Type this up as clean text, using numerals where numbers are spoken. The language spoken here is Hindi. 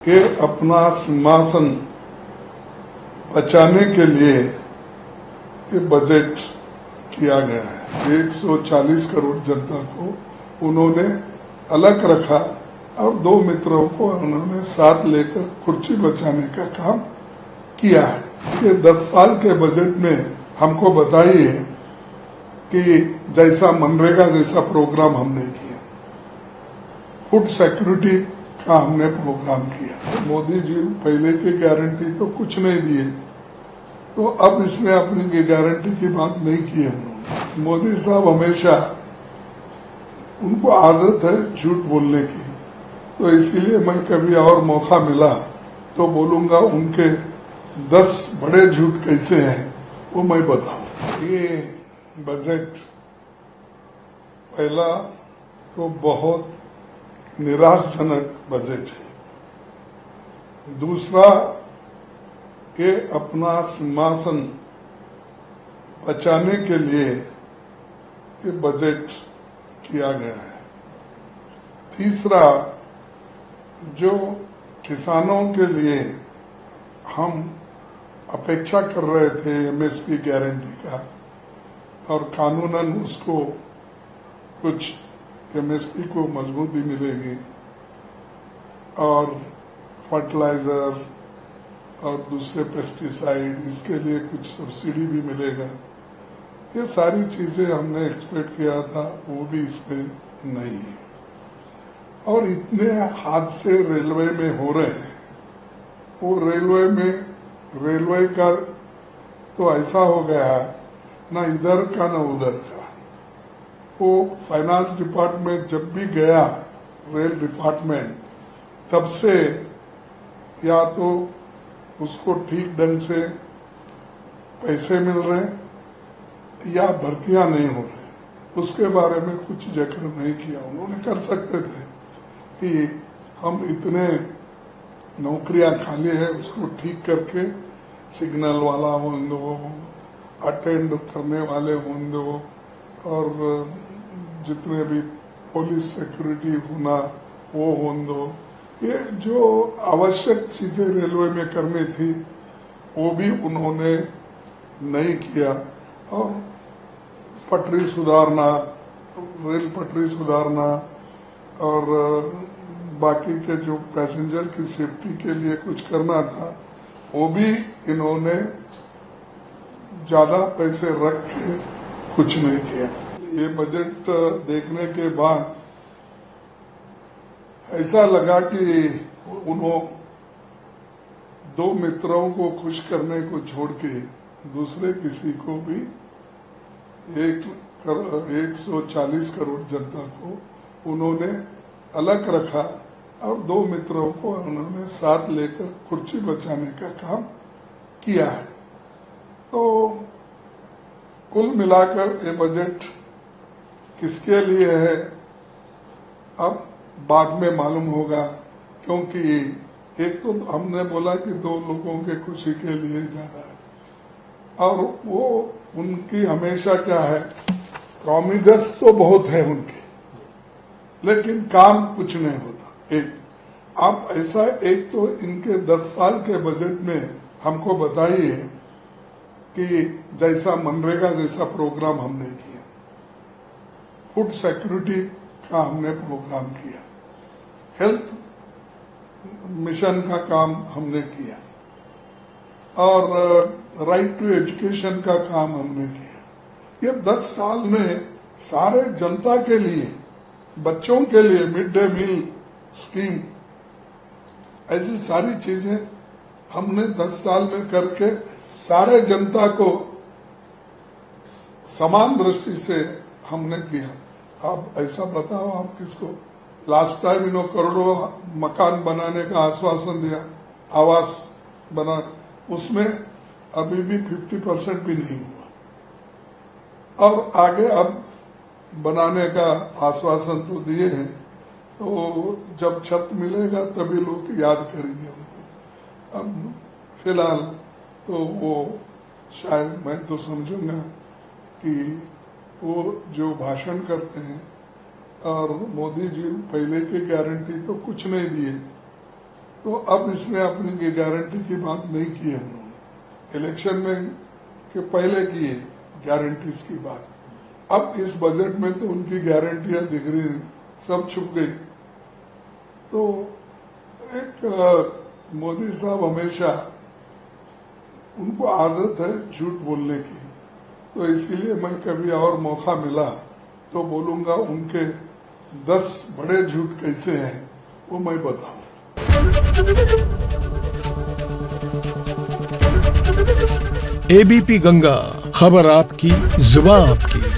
के अपना सिंहासन बचाने के लिए ये बजट किया गया है। 140 करोड़ जनता को उन्होंने अलग रखा और दो मित्रों को उन्होंने साथ लेकर कुर्सी बचाने का काम किया है। ये 10 साल के बजट में हमको बताइए कि जैसा मनरेगा जैसा प्रोग्राम हमने किया, फूड सिक्योरिटी का हमने प्रोग्राम किया। मोदी जी पहले की गारंटी तो कुछ नहीं दिए, तो अब इसने अपनी गारंटी की बात नहीं की है। उन्होंने मोदी साहब हमेशा उनको आदत है झूठ बोलने की, तो इसीलिए मैं कभी और मौका मिला तो बोलूंगा उनके 10 बड़े झूठ कैसे हैं वो मैं बताऊं। ये बजट पहला तो बहुत निराशजनक बजट है। दूसरा, ये अपना सिंहासन बचाने के लिए ये बजट किया गया है। तीसरा, जो किसानों के लिए हम अपेक्षा कर रहे थे एमएसपी गारंटी का, और कानूनन उसको कुछ एमएसपी को मजबूती मिलेगी और फर्टिलाइजर और दूसरे पेस्टिसाइड इसके लिए कुछ सब्सिडी भी मिलेगा। ये सारी चीजें हमने एक्सपेक्ट किया था, वो भी इसमें नहीं है। और इतने हादसे रेलवे में हो रहे हैं, वो रेलवे का तो ऐसा हो गया ना इधर का ना उधर का। वो फाइनेंस डिपार्टमेंट जब भी गया, रेल डिपार्टमेंट, तब से या तो उसको ठीक ढंग से पैसे मिल रहे या भर्तियां नहीं हो रही, उसके बारे में कुछ जिक्र नहीं किया। उन्होंने कर सकते थे कि हम इतने नौकरियां खाली है उसको ठीक करके सिग्नल वाला हों, अटेंड करने वाले हों, और जितने भी पुलिस सिक्योरिटी होना वो हों, ये जो आवश्यक चीजें रेलवे में करनी थी वो भी उन्होंने नहीं किया। और पटरी सुधारना, रेल पटरी सुधारना और बाकी के जो पैसेंजर की सेफ्टी के लिए कुछ करना था, वो भी इन्होंने ज्यादा पैसे रख के कुछ नहीं किया। ये बजट देखने के बाद ऐसा लगा कि उन्होंने दो मित्रों को खुश करने को छोड़ के दूसरे किसी को भी 140 करोड़ जनता को उन्होंने अलग रखा और दो मित्रों को उन्होंने साथ लेकर कुर्सी बचाने का काम किया है। तो कुल मिलाकर ये बजट किसके लिए है अब बाद में मालूम होगा, क्योंकि एक तो हमने बोला कि दो लोगों के खुशी के लिए ज्यादा है, और वो उनकी हमेशा क्या है, प्रॉमिसेस तो बहुत है उनके, लेकिन काम कुछ नहीं होता। एक आप ऐसा, एक तो इनके 10 साल के बजट में हमको बताइए कि जैसा मनरेगा जैसा प्रोग्राम हमने किया, फूड सिक्योरिटी का हमने प्रोग्राम किया, हेल्थ मिशन का काम हमने किया, और राइट टू एजुकेशन का काम हमने किया। ये 10 साल में सारे जनता के लिए, बच्चों के लिए मिड डे मील स्कीम, ऐसी सारी चीजें हमने 10 साल में करके सारे जनता को समान दृष्टि से हमने किया। अब ऐसा बताओ आप किसको, लास्ट टाइम इन्होंने करोड़ों मकान बनाने का आश्वासन दिया, आवास बना, उसमें अभी भी 50% भी नहीं हुआ, और आगे अब बनाने का आश्वासन तो दिए हैं, तो जब छत मिलेगा तभी लोग याद करेंगे उनको। अब फिलहाल तो वो शायद मैं तो समझूंगा कि वो जो भाषण करते हैं, और मोदी जी पहले की गारंटी तो कुछ नहीं दिए, तो अब इसमें अपनी गारंटी की बात नहीं की है उन्होंने। इलेक्शन में के पहले की है गारंटीज की बात। अब इस बजट में तो उनकी गारंटियां दिख रही नहीं, सब छुप गई। तो एक मोदी साहब हमेशा उनको आदत है झूठ बोलने की, तो इसीलिए मैं कभी और मौका मिला तो बोलूंगा उनके 10 बड़े झूठ कैसे हैं वो मैं बताऊं। एबीपी गंगा, खबर आपकी, जुबान आपकी।